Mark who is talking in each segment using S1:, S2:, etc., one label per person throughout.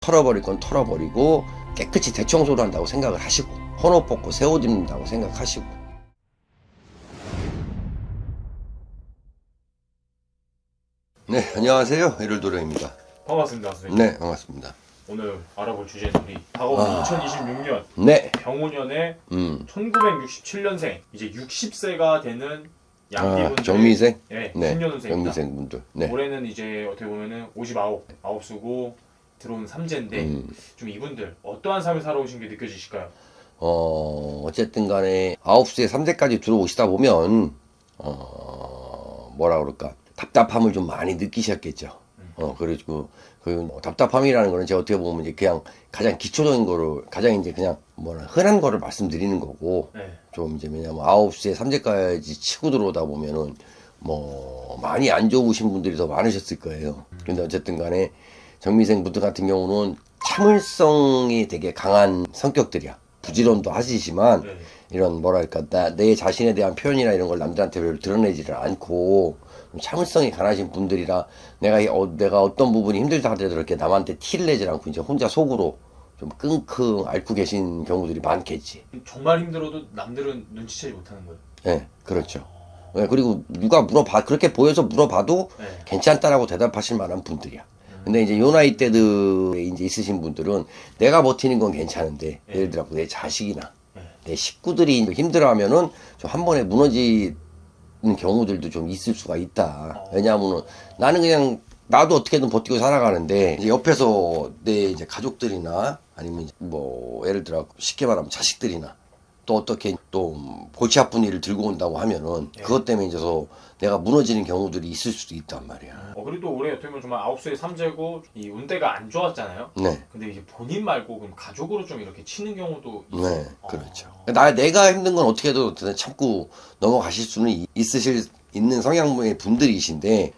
S1: 털어버릴 건 털어버리고 깨끗이 대청소를 한다고 생각을 하시고 헌옷 벗고 새 옷 입는다고 생각하시고. 네, 안녕하세요. 일요일도령입니다.
S2: 반갑습니다, 선생님.
S1: 네, 반갑습니다.
S2: 오늘 알아볼 주제는 우리 다가오는 2026년
S1: 네.
S2: 병오년에 1967년생 이제 60세가 되는 양띠분들,
S1: 정미생?
S2: 네,
S1: 네,
S2: 신년운생입니다.
S1: 정미생 분들. 네.
S2: 올해는 이제 어떻게 보면은 59 쓰고 들어온 삼재인데 좀 이분들 어떠한 삶을 살아오신 게 느껴지실까요?
S1: 어쨌든 간에 9시에 3대까지 들어오시다 보면 뭐라 그럴까, 답답함을 좀 많이 느끼셨겠죠. 그리고 답답함이라는 거는 제가 어떻게 보면 이제 그냥 가장 기초적인 거를, 가장 이제 그냥 흔한 거를 말씀드리는 거고,
S2: 네.
S1: 좀 이제 왜냐면 9시에 3대까지 치고 들어오다 보면은 많이 안 좋으신 분들이 더 많으셨을 거예요. 근데 어쨌든 간에 정미생 분들 같은 경우는 참을성이 되게 강한 성격들이야. 부지런도 하시지만
S2: 네.
S1: 이런 뭐랄까, 내 자신에 대한 표현이나 이런 걸 남들한테 별로 드러내지를 않고 참을성이 강하신 분들이라 내가 어떤 부분이 힘들다 하더라도 이렇게 남한테 티를 내지 않고 이제 혼자 속으로 좀 끙끙 앓고 계신 경우들이 많겠지.
S2: 정말 힘들어도 남들은 눈치채지 못하는 거예요.
S1: 네, 그렇죠. 네, 그리고 누가 그렇게 보여서 물어봐도
S2: 네.
S1: 괜찮다라고 대답하실 만한 분들이야. 근데 이제 요 나이 때들에 이제 있으신 분들은 내가 버티는 건 괜찮은데, 예를 들어 내 자식이나 내 식구들이 힘들어하면은 좀 한 번에 무너지는 경우들도 좀 있을 수가 있다. 왜냐하면은 나는 그냥 나도 어떻게든 버티고 살아가는데, 이제 옆에서 내 이제 가족들이나 아니면 이제 예를 들어 쉽게 말하면 자식들이나 또 어떻게 또 골치 아픈 일을 들고 온다고 하면은 그것 때문에 이제 내가 무너지는 경우들이 있을 수도 있단 말이야.
S2: 그래도 올해 어떻게 보면 정말 9수의 삼재고 이 운대가 안 좋았잖아요.
S1: 네.
S2: 근데 이제 본인 말고 그럼 가족으로 좀 이렇게 치는 경우도 있어요.
S1: 네, 그렇죠. 내가 힘든 건 어떻게든 참고 넘어가실 수는 있는 성향의 분들이신데,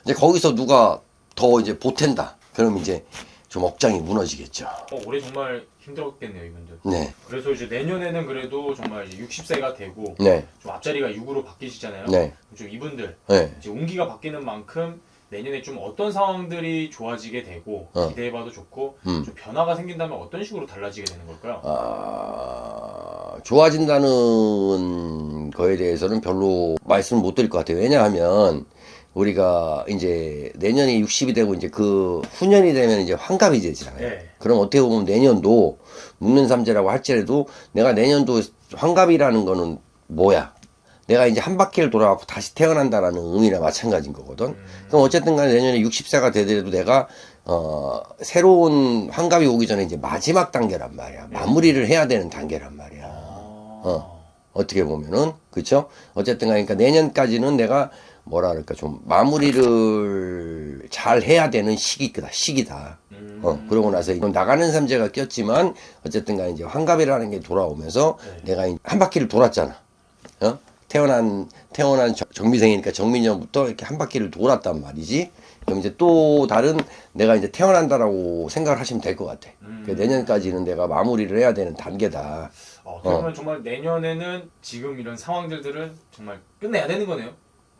S1: 이제 거기서 누가 더 이제 보탠다. 그럼 이제 좀 억장이 무너지겠죠.
S2: 올해 정말 힘들었겠네요, 이분들.
S1: 네.
S2: 그래서 이제 내년에는 그래도 정말 이제 60세가 되고
S1: 네.
S2: 좀 앞자리가 6으로 바뀌시잖아요.
S1: 네.
S2: 좀 이분들
S1: 네.
S2: 이제 운기가 바뀌는 만큼 내년에 좀 어떤 상황들이 좋아지게 되고 기대해봐도 좋고 좀 변화가 생긴다면 어떤 식으로 달라지게 되는 걸까요?
S1: 좋아진다는 거에 대해서는 별로 말씀을 못 드릴 것 같아요. 왜냐하면 우리가 이제 내년이 60이 되고 이제 그 후년이 되면 이제 환갑이 되잖아요.
S2: 네.
S1: 그럼 어떻게 보면 내년도 묵는삼재라고 할지라도 내가 내년도 환갑이라는 거는 뭐야? 내가 이제 한 바퀴를 돌아가고 다시 태어난다라는 의미나 마찬가지인 거거든. 그럼 어쨌든 간에 내년에 60세가 되더라도 내가 새로운 환갑이 오기 전에 이제 마지막 단계란 말이야. 마무리를 해야 되는 단계란 말이야. 어떻게 보면은, 그쵸? 어쨌든 가니까 내년까지는 내가 뭐라 그럴까, 좀 마무리를 잘 해야 되는 시기다. 그러고 나서 이건 나가는 삼재가 꼈지만 어쨌든 간에 이제 환갑이라는 게 돌아오면서 내가 한 바퀴를 돌았잖아. 태어난 정미생이니까 정미년부터 이렇게 한 바퀴를 돌았단 말이지. 그럼 이제 또 다른 내가 이제 태어난다라고 생각을 하시면 될 것 같아. 내년까지는 내가 마무리를 해야 되는 단계다.
S2: 그러면 정말 내년에는 지금 이런 상황들을 정말 끝내야 되는 거네요.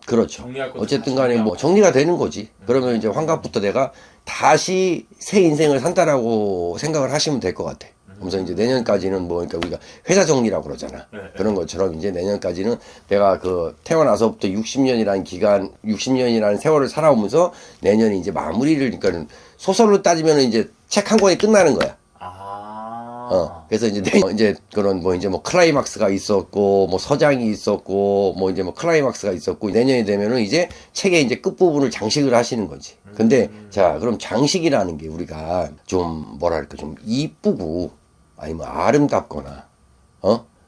S1: 그렇죠.
S2: 정리할 것도
S1: 어쨌든
S2: 다
S1: 간에 정리가 되는 거지. 그러면 이제 환갑부터 내가 다시 새 인생을 산다라고 생각을 하시면 될 것 같아. 그래서 이제 내년까지는 그러니까 우리가 회사 정리라고 그러잖아. 그런 것처럼 이제 내년까지는 내가 태어나서부터 60년이라는 세월을 살아오면서 내년에 이제 마무리를, 그러니까 소설로 따지면 이제 책 한 권이 끝나는 거야. 그래서 이제 그런 클라이막스가 있었고, 서장이 있었고, 클라이막스가 있었고, 내년이 되면은 이제 책의 이제 끝부분을 장식을 하시는 거지. 근데, 자, 그럼 장식이라는 게 우리가 좀, 뭐랄까, 좀 이쁘고, 아니면 아름답거나,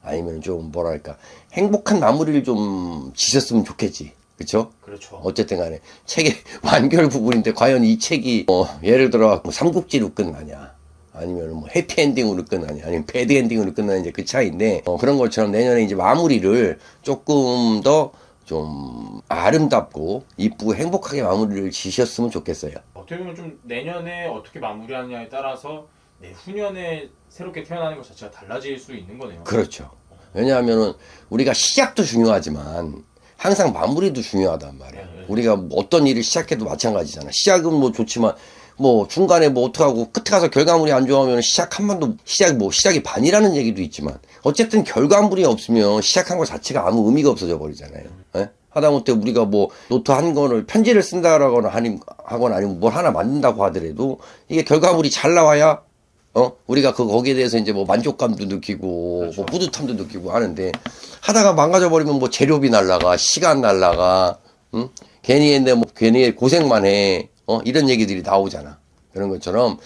S1: 아니면 좀, 뭐랄까, 행복한 마무리를 좀 지셨으면 좋겠지. 그쵸?
S2: 그렇죠.
S1: 어쨌든 간에, 책의 완결 부분인데, 과연 이 책이, 예를 들어, 삼국지로 끝나냐. 아니면 해피엔딩으로 끝나냐, 아니면 배드엔딩으로 끝나냐, 이제 그 차이인데, 그런 것처럼 내년에 이제 마무리를 조금 더 좀 아름답고 이쁘고 행복하게 마무리를 지셨으면 좋겠어요.
S2: 어떻게 보면 좀 내년에 어떻게 마무리하느냐에 따라서 내후년에 새롭게 태어나는 것 자체가 달라질 수 있는 거네요.
S1: 그렇죠. 왜냐하면은 우리가 시작도 중요하지만 항상 마무리도 중요하단 말이야. 우리가 어떤 일을 시작해도 마찬가지잖아. 시작은 좋지만 뭐 중간에 뭐 어떡하고 끝에 가서 결과물이 안 좋아하면 시작 한 번도 시작이 반이라는 얘기도 있지만 어쨌든 결과물이 없으면 시작한 것 자체가 아무 의미가 없어져 버리잖아요. 예? 하다못해 우리가 뭐 노트 한 권을 편지를 쓴다라거나 아니면 뭘 하나 만든다고 하더라도 이게 결과물이 잘 나와야 우리가 거기에 대해서 이제 뭐 만족감도 느끼고
S2: 그렇죠.
S1: 뭐 뿌듯함도 느끼고 하는데 하다가 망가져 버리면 뭐 재료비 날라가 시간 날라가 응? 괜히 했는데 뭐 괜히 고생만 해 이런 얘기들이 나오잖아. 그런 것처럼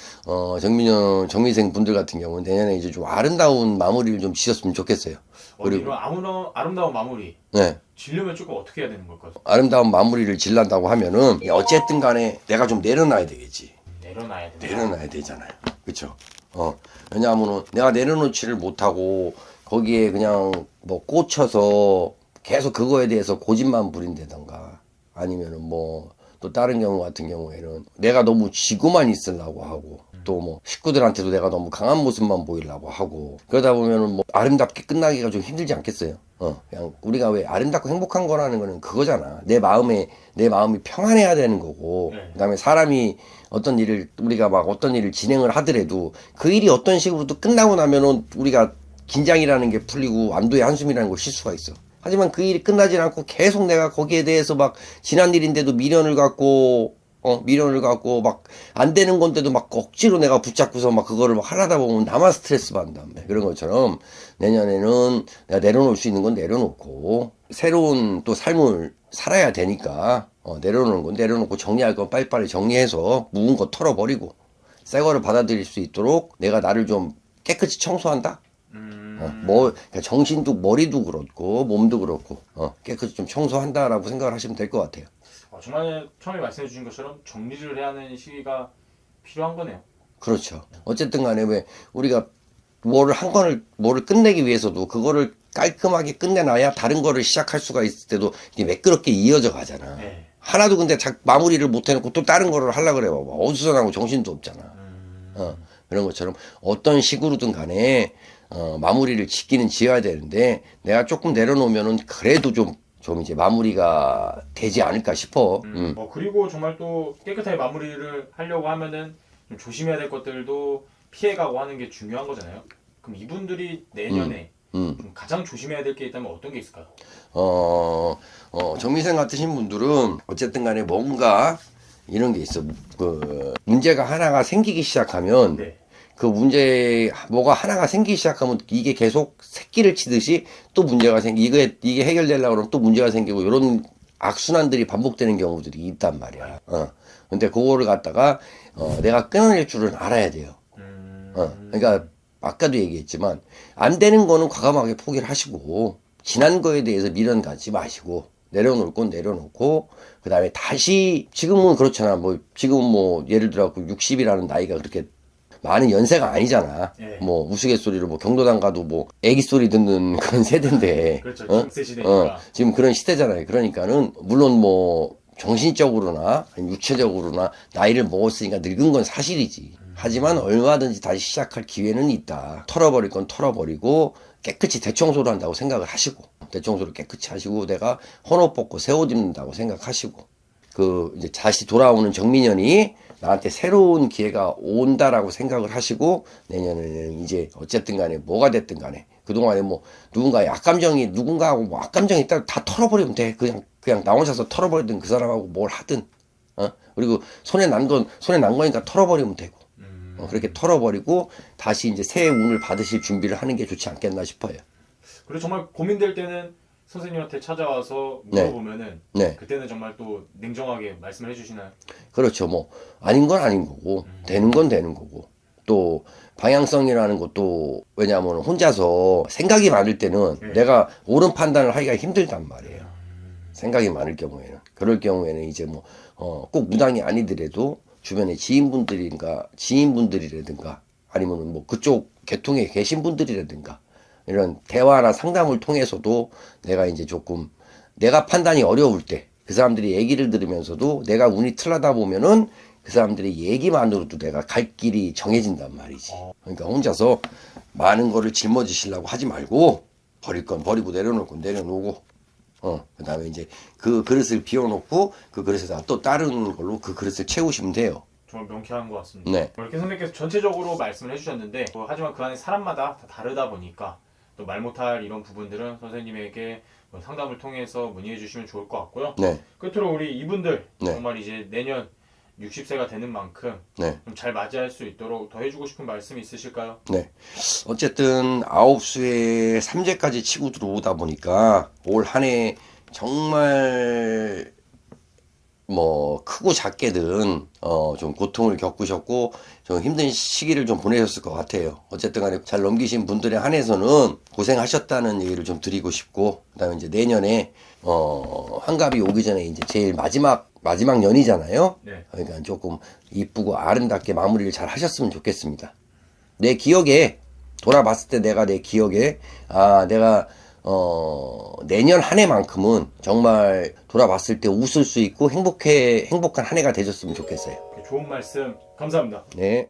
S1: 정미생 분들 같은 경우는 내년에 이제 좀 아름다운 마무리를 좀 지었으면 좋겠어요. 그리고
S2: 이런 아름다운 마무리
S1: 네.
S2: 지려면 조금 어떻게 해야 되는 걸까요?
S1: 아름다운 마무리를 질란다고 하면은 어쨌든 간에 내가 좀 내려놔야 되겠지.
S2: 내려놔야 된다.
S1: 내려놔야 되잖아요. 그쵸? 왜냐하면은 내가 내려놓지를 못하고 거기에 그냥 뭐 꽂혀서 계속 그거에 대해서 고집만 부린다던가 아니면은 뭐 또 다른 경우 같은 경우에는 내가 너무 지고만 있으려고 하고 또 뭐 식구들한테도 내가 너무 강한 모습만 보이려고 하고 그러다 보면은 뭐 아름답게 끝나기가 좀 힘들지 않겠어요? 그냥 우리가 왜 아름답고 행복한 거라는 거는 그거잖아. 내 마음이 평안해야 되는 거고 그다음에 사람이 우리가 막 어떤 일을 진행을 하더라도 그 일이 어떤 식으로도 끝나고 나면은 우리가 긴장이라는 게 풀리고 안도의 한숨이라는 걸 쉴 수가 있어. 하지만 그 일이 끝나지 않고 계속 내가 거기에 대해서 막 지난 일인데도 미련을 갖고 막 안 되는 건데도 막 억지로 내가 붙잡고서 막 그거를 막 하려다 보면 나만 스트레스 받는다. 그런 것처럼 내년에는 내가 내려놓을 수 있는 건 내려놓고 새로운 또 삶을 살아야 되니까 내려놓는 건 내려놓고 정리할 건 빨리빨리 정리해서 묵은 거 털어버리고 새 거를 받아들일 수 있도록 내가 나를 좀 깨끗이 청소한다. 그러니까 정신도 머리도 그렇고 몸도 그렇고 깨끗이 좀 청소한다라고 생각을 하시면 될 것 같아요.
S2: 정말 처음에 말씀해 주신 것처럼 정리를 해야 하는 시기가 필요한 거네요.
S1: 그렇죠. 어쨌든 간에 왜 우리가 뭐를 끝내기 위해서도 그거를 깔끔하게 끝내놔야 다른 거를 시작할 수가 있을 때도 이게 매끄럽게 이어져 가잖아.
S2: 네.
S1: 하나도 근데 마무리를 못 해놓고 또 다른 거를 하려고 그래 봐봐. 어디서 나고 정신도 없잖아. 그런 것처럼 어떤 식으로든 간에 마무리를 짓기는 지어야 되는데 내가 조금 내려놓으면은 그래도 좀 이제 마무리가 되지 않을까 싶어.
S2: 그리고 정말 또 깨끗하게 마무리를 하려고 하면은 좀 조심해야 될 것들도 피해가고 하는 게 중요한 거잖아요. 그럼 이분들이 내년에 좀 가장 조심해야 될 게 있다면 어떤 게 있을까요?
S1: 정미생 같으신 분들은 어쨌든 간에 뭔가 이런 게 있어. 문제가 하나가 생기기 시작하면
S2: 네.
S1: 그 뭐가 하나가 생기기 시작하면 이게 계속 새끼를 치듯이 또 문제가 이게 해결되려고 그러면 또 문제가 생기고 이런 악순환들이 반복되는 경우들이 있단 말이야. 근데 그거를 갖다가, 내가 끊어낼 줄은 알아야 돼요. 그러니까 아까도 얘기했지만 안 되는 거는 과감하게 포기를 하시고 지난 거에 대해서 미련 갖지 마시고 내려놓을 건 내려놓고 그 다음에 다시 지금은 그렇잖아. 지금은 예를 들어 60이라는 나이가 그렇게 많은 연세가 아니잖아.
S2: 예.
S1: 우스갯소리로 경로당 가도 애기 소리 듣는 그런 세대인데.
S2: 그렇죠. 중세 시대니까.
S1: 지금 그런 시대잖아요. 그러니까는 물론 정신적으로나 육체적으로나 나이를 먹었으니까 늙은 건 사실이지. 하지만 얼마든지 다시 시작할 기회는 있다. 털어버릴 건 털어버리고 깨끗이 대청소를 한다고 생각을 하시고 대청소를 깨끗이 하시고 내가 헌옷 벗고 새 옷 입는다고 생각하시고 이제 다시 돌아오는 정민현이 나한테 새로운 기회가 온다라고 생각을 하시고 내년에는 이제 어쨌든 간에 뭐가 됐든 간에 그동안에 누군가의 누군가하고 악감정이 있다면 다 털어버리면 돼. 그냥 나 혼자서 털어버리든 그 사람하고 뭘 하든 그리고 손에 난 거니까 털어버리면 되고 그렇게 털어버리고 다시 이제 새 운을 받으실 준비를 하는 게 좋지 않겠나 싶어요.
S2: 그리고 정말 고민될 때는 선생님한테 찾아와서 물어보면은
S1: 네.
S2: 그때는 정말 또 냉정하게 말씀을 해주시나요?
S1: 그렇죠. 아닌 건 아닌 거고 되는 건 되는 거고 또 방향성이라는 것도 왜냐하면 혼자서 생각이 많을 때는 내가 옳은 판단을 하기가 힘들단 말이에요. 생각이 많을 경우에는 그럴 경우에는 이제 꼭 무당이 아니더라도 주변에 지인분들이라든가 아니면 그쪽 계통에 계신 분들이라든가 이런 대화나 상담을 통해서도 내가 이제 조금 내가 판단이 어려울 때 그 사람들이 얘기를 들으면서도 내가 운이 틀리다 보면은 그 사람들의 얘기만으로도 내가 갈 길이 정해진단 말이지. 그러니까 혼자서 많은 거를 짊어지시려고 하지 말고 버릴 건 버리고 내려놓을 건 내려놓고 그 다음에 이제 그 그릇을 비워놓고 그 그릇에다 또 다른 걸로 그 그릇을 채우시면 돼요.
S2: 정말 명쾌한 것 같습니다.
S1: 네.
S2: 이렇게 선생님께서 전체적으로 말씀을 해주셨는데 하지만 그 안에 사람마다 다 다르다 보니까 또 말 못할 이런 부분들은 선생님에게 상담을 통해서 문의해 주시면 좋을 것 같고요.
S1: 네.
S2: 끝으로 우리 이분들
S1: 네.
S2: 정말 이제 내년 60세가 되는 만큼
S1: 네.
S2: 좀 잘 맞이할 수 있도록 더 해주고 싶은 말씀이 있으실까요?
S1: 네. 어쨌든 9수에 3제까지 치고 들어오다 보니까 올 한 해 정말 뭐 크고 작게든 좀 고통을 겪으셨고 좀 힘든 시기를 좀 보내셨을 것 같아요. 어쨌든 간에 잘 넘기신 분들에 한해서는 고생하셨다는 얘기를 좀 드리고 싶고, 그다음에 이제 내년에 환갑이 오기 전에 이제 제일 마지막 연이잖아요.
S2: 네.
S1: 그러니까 조금 이쁘고 아름답게 마무리를 잘 하셨으면 좋겠습니다. 내 기억에 돌아봤을 때 내 기억에 내가 내년 한 해만큼은 정말 돌아봤을 때 웃을 수 있고 행복한 한 해가 되셨으면 좋겠어요.
S2: 좋은 말씀 감사합니다.
S1: 네.